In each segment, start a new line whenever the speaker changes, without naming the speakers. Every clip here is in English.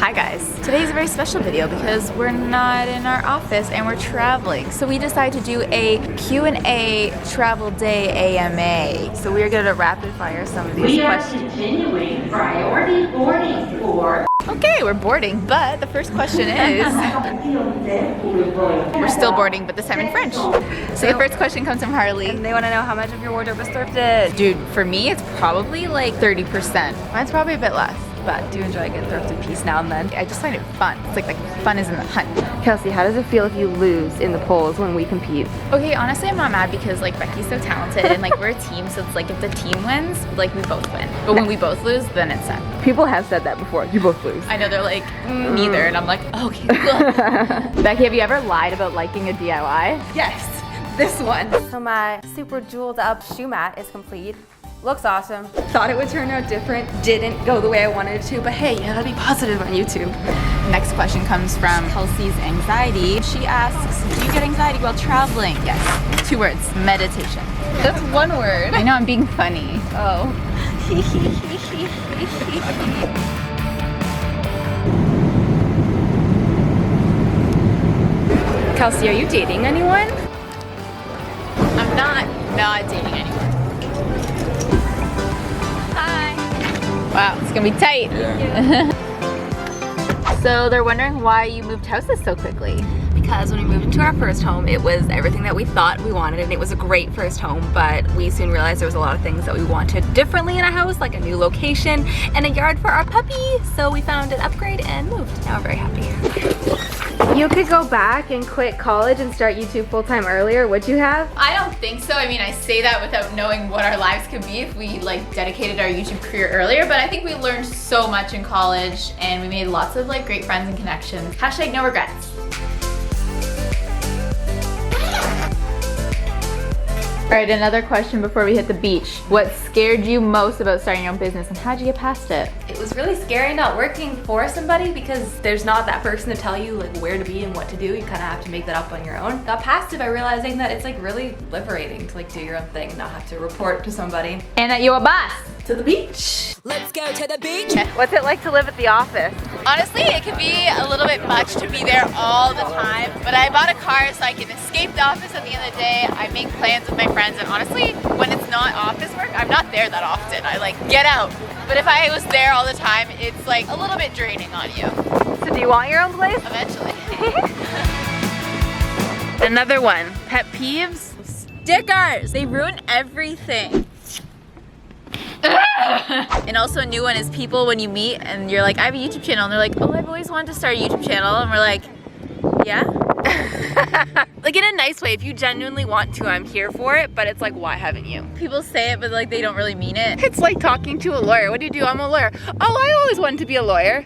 Hi guys. Today's a very special video because we're not in our office and we're traveling. So we decided to do a Q&A travel day AMA. So we're gonna rapid fire some of these questions.
We are continuing priority boarding for...
Okay, we're boarding, but the first question is... We're still boarding, but this time in French. So the first question comes from Harley.
And they want to know how much of your wardrobe is thrifted.
Dude, for me, it's probably like 30%. Mine's probably a bit less.
But do enjoy a good thrifted piece now and then.
I just find it fun. It's like fun is in the hunt.
Kelsey, how does it feel if you lose in the polls when we compete?
Okay, honestly, I'm not mad because like Becky's so talented and like we're a team, so it's like if the team wins, like we both win. But when we both lose, then it's sad.
People have said that before. You both lose.
I know, they're like, neither, and I'm like, okay, good.
Becky, have you ever lied about liking a DIY?
Yes, this one.
So my super jeweled up shoe mat is complete. Looks awesome. Thought it would turn out different. Didn't go the way I wanted it to, but hey, you gotta be positive on YouTube.
Next question comes from Kelsey's anxiety. She asks, do you get anxiety while traveling? Yes. 2 words, meditation. That's 1 word. I know, I'm being funny.
Oh. Kelsey, are you dating anyone?
I'm not dating anyone. Wow, it's gonna be tight. Yeah. So they're wondering why you moved houses so quickly.
Because when we moved into our first home, it was everything that we thought we wanted, and it was a great first home, but we soon realized there was a lot of things that we wanted differently in a house, like a new location and a yard for our puppy. So we found an upgrade and moved. Now we're very happy. You could go back and quit college and start YouTube full-time earlier, would you have?
I don't think so. I mean, I say that without knowing what our lives could be if we like dedicated our YouTube career earlier, but I think we learned so much in college and we made lots of like great friends and connections. Hashtag no regrets. All right, another question before we hit the beach. What scared you most about starting your own business and how'd you get past it?
It was really scary not working for somebody because there's not that person to tell you like where to be and what to do. You kind of have to make that up on your own. Got past it by realizing that it's like really liberating to like do your own thing and not have to report to somebody.
And that you're a boss.
To the beach.
Let's go to the beach.
What's it like to live at the office?
Honestly, it can be a little bit much to be there all the time, but I bought a car so I can escape the office at the end of the day. I make plans with my friends, and honestly, when it's not office work, I'm not there that often. I like get out. But if I was there all the time, it's like a little bit draining on you.
So do you want your own place?
Eventually.
Another one, pet peeves?
Stickers! They ruin everything. And also a new one is people when you meet and you're like, I have a YouTube channel, and they're like, oh, I've always wanted to start a YouTube channel, and we're like, yeah?
Like in a nice way, if you genuinely want to, I'm here for it, but it's like, why haven't you?
People say it, but like they don't really mean it.
It's like talking to a lawyer. What do you do? I'm a lawyer. Oh, I always wanted to be a lawyer.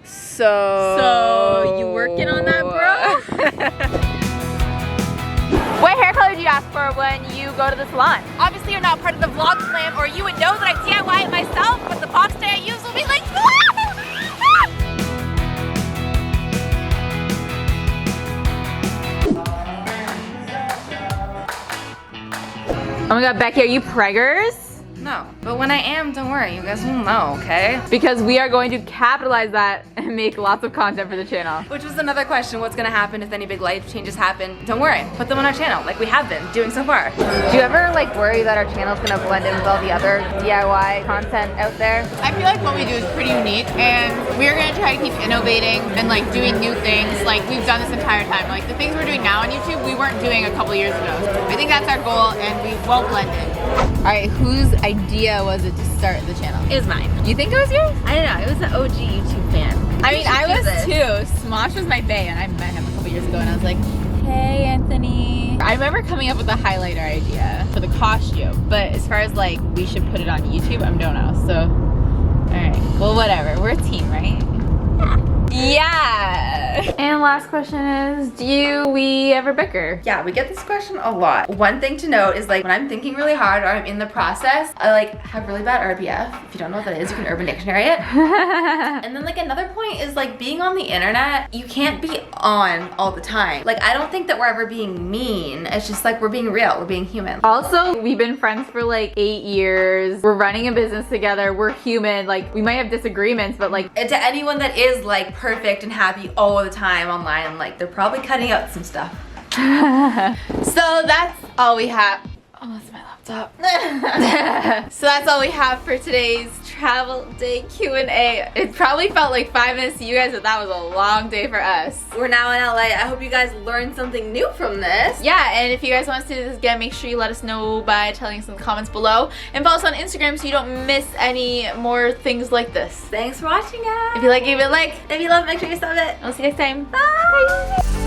So
you working on that, bro? What hair color do you ask for when you go to the salon? Obviously you're not part of the vlog plan, or you would know that I DIY it myself, but the box day I use will be like, oh my god, Becky, are you preggers?
No, but when I am, don't worry, you guys will know, okay?
Because we are going to capitalize that and make lots of content for the channel.
Which was another question, what's gonna happen if any big life changes happen? Don't worry, put them on our channel, like we have been doing so far. Do you ever like worry that our channel's gonna blend in with all the other DIY content out there?
I feel like what we do is pretty unique, and we're gonna try to keep innovating and like doing new things like we've done this entire time. Like the things we're doing now on YouTube, we weren't doing a couple years ago. I think that's our goal, and we won't blend in. All right, whose idea was it to start the channel?
It was mine.
You think it was yours?
I don't know, it was an OG YouTube fan.
I mean, I was too. Smosh was my bae, and I met him a couple years ago, and I was like, hey, Anthony. I remember coming up with a highlighter idea for the costume, but as far as like we should put it on YouTube, I don't know. So, all right, well, whatever. We're a team, right? Yeah. And last question is, do we ever bicker?
Yeah, we get this question a lot. One thing to note is like when I'm thinking really hard or I'm in the process, I like have really bad RBF. If you don't know what that is, you can Urban Dictionary it. And then like another point is like being on the internet, you can't be on all the time. Like I don't think that we're ever being mean. It's just like we're being real, we're being human.
Also, we've been friends for like 8 years. We're running a business together. We're human. Like we might have disagreements, but like
And to anyone that is like perfect and happy all the time online. Like they're probably cutting out some stuff.
So that's all we have. Oh, that's my laptop. So that's all we have for today's travel day Q&A. It probably felt like 5 minutes to you guys, but that was a long day for us.
We're now in LA. I hope you guys learned something new from this.
Yeah, and if you guys want us to do this again, make sure you let us know by telling us in the comments below. And follow us on Instagram so you don't miss any more things like this.
Thanks for watching, guys.
If you like, give it a like.
If you love it, make sure you sub it.
I'll see you next time.
Bye.